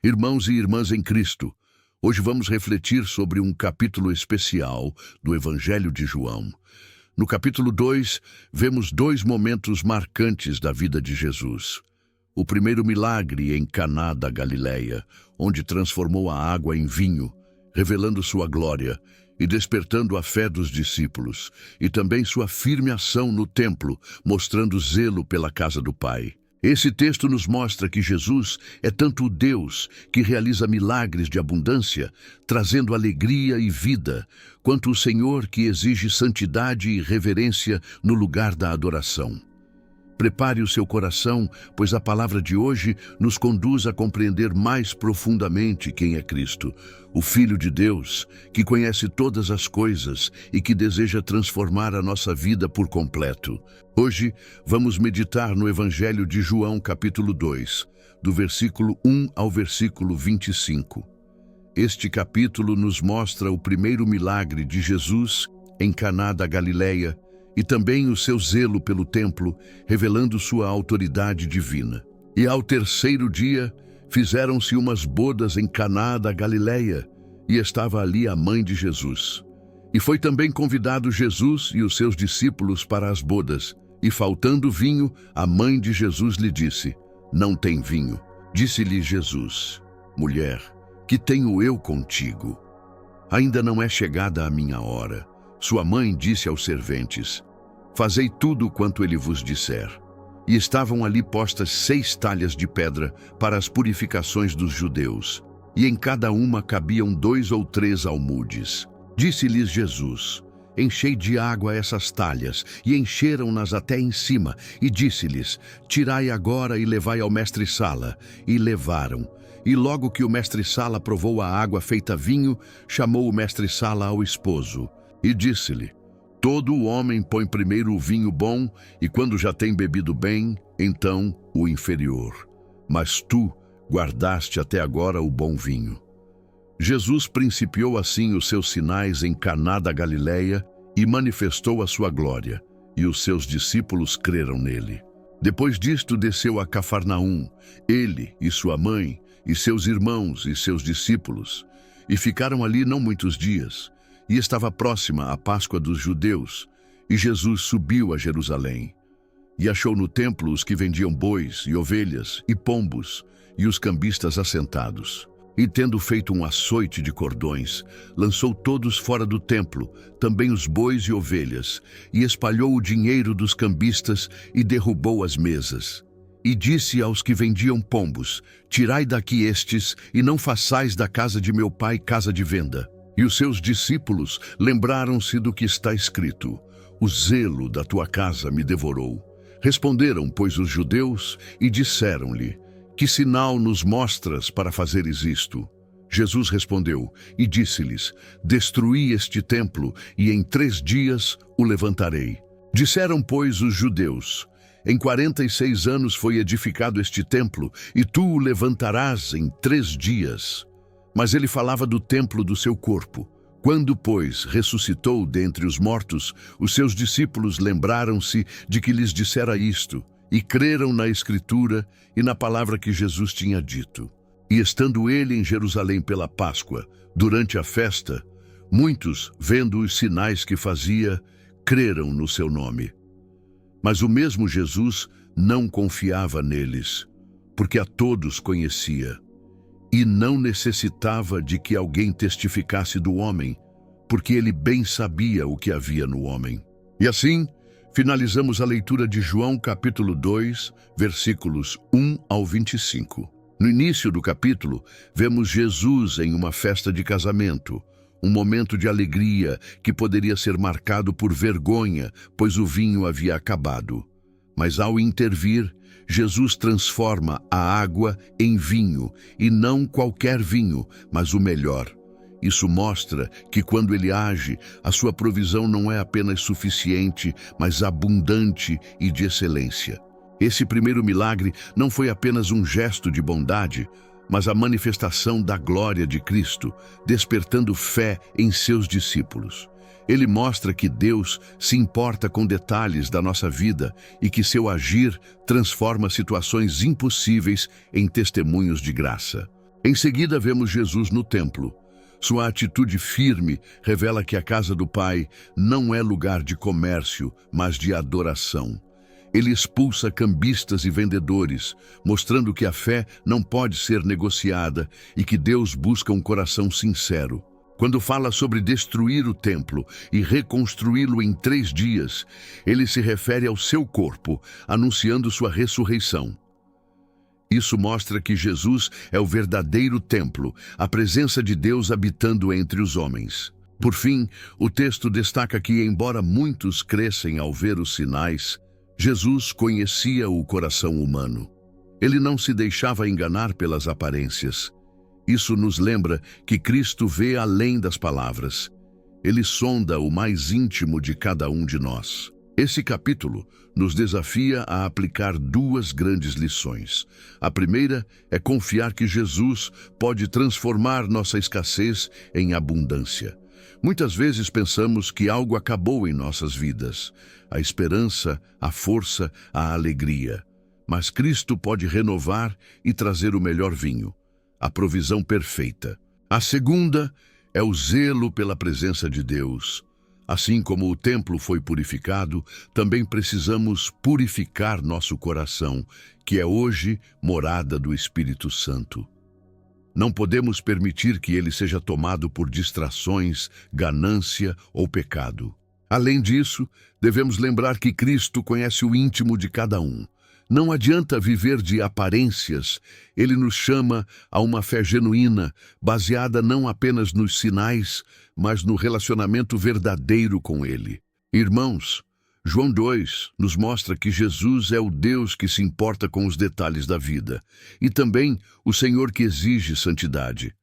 Irmãos e irmãs em Cristo, hoje vamos refletir sobre um capítulo especial do Evangelho de João. No capítulo 2, vemos dois momentos marcantes da vida de Jesus. O primeiro milagre em Caná da Galileia, onde transformou a água em vinho, revelando sua glória e despertando a fé dos discípulos, e também sua firme ação no templo, mostrando zelo pela casa do Pai. Esse texto nos mostra que Jesus é tanto o Deus que realiza milagres de abundância, trazendo alegria e vida, quanto o Senhor que exige santidade e reverência no lugar da adoração. Prepare o seu coração, pois a palavra de hoje nos conduz a compreender mais profundamente quem é Cristo, o Filho de Deus, que conhece todas as coisas e que deseja transformar a nossa vida por completo. Hoje, vamos meditar no Evangelho de João, capítulo 2, do versículo 1 ao versículo 25. Este capítulo nos mostra o primeiro milagre de Jesus em Caná da Galileia, e também o seu zelo pelo templo, revelando sua autoridade divina. E ao terceiro dia, fizeram-se umas bodas em Caná da Galileia, e estava ali a mãe de Jesus. E foi também convidado Jesus e os seus discípulos para as bodas, e faltando vinho, a mãe de Jesus lhe disse: "Não tem vinho." Disse-lhe Jesus: "Mulher, que tenho eu contigo? Ainda não é chegada a minha hora." Sua mãe disse aos serventes: "Fazei tudo quanto ele vos disser." E estavam ali postas 6 talhas de pedra para as purificações dos judeus, e em cada uma cabiam 2 ou 3 almudes. Disse-lhes Jesus: "Enchei de água essas talhas", e encheram-nas até em cima, e disse-lhes: "Tirai agora e levai ao mestre-sala." E levaram. E logo que o mestre-sala provou a água feita vinho, chamou o mestre-sala ao esposo, e disse-lhe: "Todo o homem põe primeiro o vinho bom, e quando já tem bebido bem, então o inferior. Mas tu guardaste até agora o bom vinho." Jesus principiou assim os seus sinais em Caná da Galileia e manifestou a sua glória, e os seus discípulos creram nele. Depois disto desceu a Cafarnaum, ele e sua mãe, e seus irmãos e seus discípulos, e ficaram ali não muitos dias. E estava próxima a Páscoa dos judeus, e Jesus subiu a Jerusalém. E achou no templo os que vendiam bois e ovelhas e pombos, e os cambistas assentados. E tendo feito um açoite de cordões, lançou todos fora do templo, também os bois e ovelhas, e espalhou o dinheiro dos cambistas e derrubou as mesas. E disse aos que vendiam pombos: "Tirai daqui estes, e não façais da casa de meu pai casa de venda." E os seus discípulos lembraram-se do que está escrito: "O zelo da tua casa me devorou." Responderam, pois, os judeus e disseram-lhe: "Que sinal nos mostras para fazeres isto?" Jesus respondeu e disse-lhes: "Destruí este templo, e em 3 dias o levantarei." Disseram, pois, os judeus: "Em 46 anos foi edificado este templo, e tu o levantarás em 3 dias. Mas ele falava do templo do seu corpo. Quando, pois, ressuscitou dentre os mortos, os seus discípulos lembraram-se de que lhes dissera isto, e creram na Escritura e na palavra que Jesus tinha dito. E estando ele em Jerusalém pela Páscoa, durante a festa, muitos, vendo os sinais que fazia, creram no seu nome. Mas o mesmo Jesus não confiava neles, porque a todos conhecia. E não necessitava de que alguém testificasse do homem, porque ele bem sabia o que havia no homem. E assim, finalizamos a leitura de João capítulo 2, versículos 1 ao 25. No início do capítulo, vemos Jesus em uma festa de casamento, um momento de alegria que poderia ser marcado por vergonha, pois o vinho havia acabado. Mas ao intervir, Jesus transforma a água em vinho, e não qualquer vinho, mas o melhor. Isso mostra que quando ele age, a sua provisão não é apenas suficiente, mas abundante e de excelência. Esse primeiro milagre não foi apenas um gesto de bondade, mas a manifestação da glória de Cristo, despertando fé em seus discípulos. Ele mostra que Deus se importa com detalhes da nossa vida e que seu agir transforma situações impossíveis em testemunhos de graça. Em seguida, vemos Jesus no templo. Sua atitude firme revela que a casa do Pai não é lugar de comércio, mas de adoração. Ele expulsa cambistas e vendedores, mostrando que a fé não pode ser negociada e que Deus busca um coração sincero. Quando fala sobre destruir o templo e reconstruí-lo em 3 dias, ele se refere ao seu corpo, anunciando sua ressurreição. Isso mostra que Jesus é o verdadeiro templo, a presença de Deus habitando entre os homens. Por fim, o texto destaca que, embora muitos crescem ao ver os sinais, Jesus conhecia o coração humano. Ele não se deixava enganar pelas aparências. Isso nos lembra que Cristo vê além das palavras. Ele sonda o mais íntimo de cada um de nós. Esse capítulo nos desafia a aplicar 2 grandes lições. A primeira é confiar que Jesus pode transformar nossa escassez em abundância. Muitas vezes pensamos que algo acabou em nossas vidas, a esperança, a força, a alegria. Mas Cristo pode renovar e trazer o melhor vinho, a provisão perfeita. A segunda é o zelo pela presença de Deus. Assim como o templo foi purificado, também precisamos purificar nosso coração, que é hoje morada do Espírito Santo. Não podemos permitir que ele seja tomado por distrações, ganância ou pecado. Além disso, devemos lembrar que Cristo conhece o íntimo de cada um. Não adianta viver de aparências. Ele nos chama a uma fé genuína, baseada não apenas nos sinais, mas no relacionamento verdadeiro com Ele. Irmãos, João 2 nos mostra que Jesus é o Deus que se importa com os detalhes da vida e também o Senhor que exige santidade.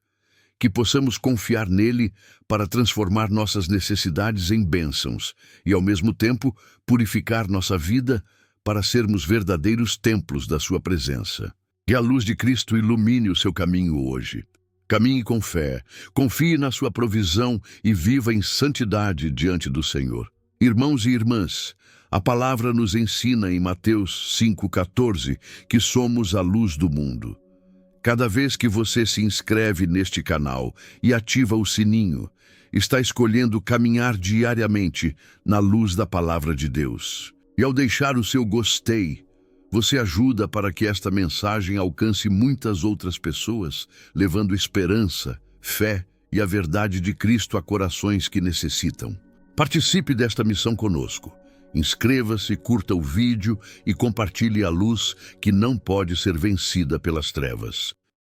Que possamos confiar nele para transformar nossas necessidades em bênçãos e, ao mesmo tempo, purificar nossa vida para sermos verdadeiros templos da sua presença. Que a luz de Cristo ilumine o seu caminho hoje. Caminhe com fé, confie na sua provisão e viva em santidade diante do Senhor. Irmãos e irmãs, a palavra nos ensina em Mateus 5,14 que somos a luz do mundo. Cada vez que você se inscreve neste canal e ativa o sininho, está escolhendo caminhar diariamente na luz da palavra de Deus. E ao deixar o seu gostei, você ajuda para que esta mensagem alcance muitas outras pessoas, levando esperança, fé e a verdade de Cristo a corações que necessitam. Participe desta missão conosco. Inscreva-se, curta o vídeo e compartilhe a luz que não pode ser vencida pelas trevas.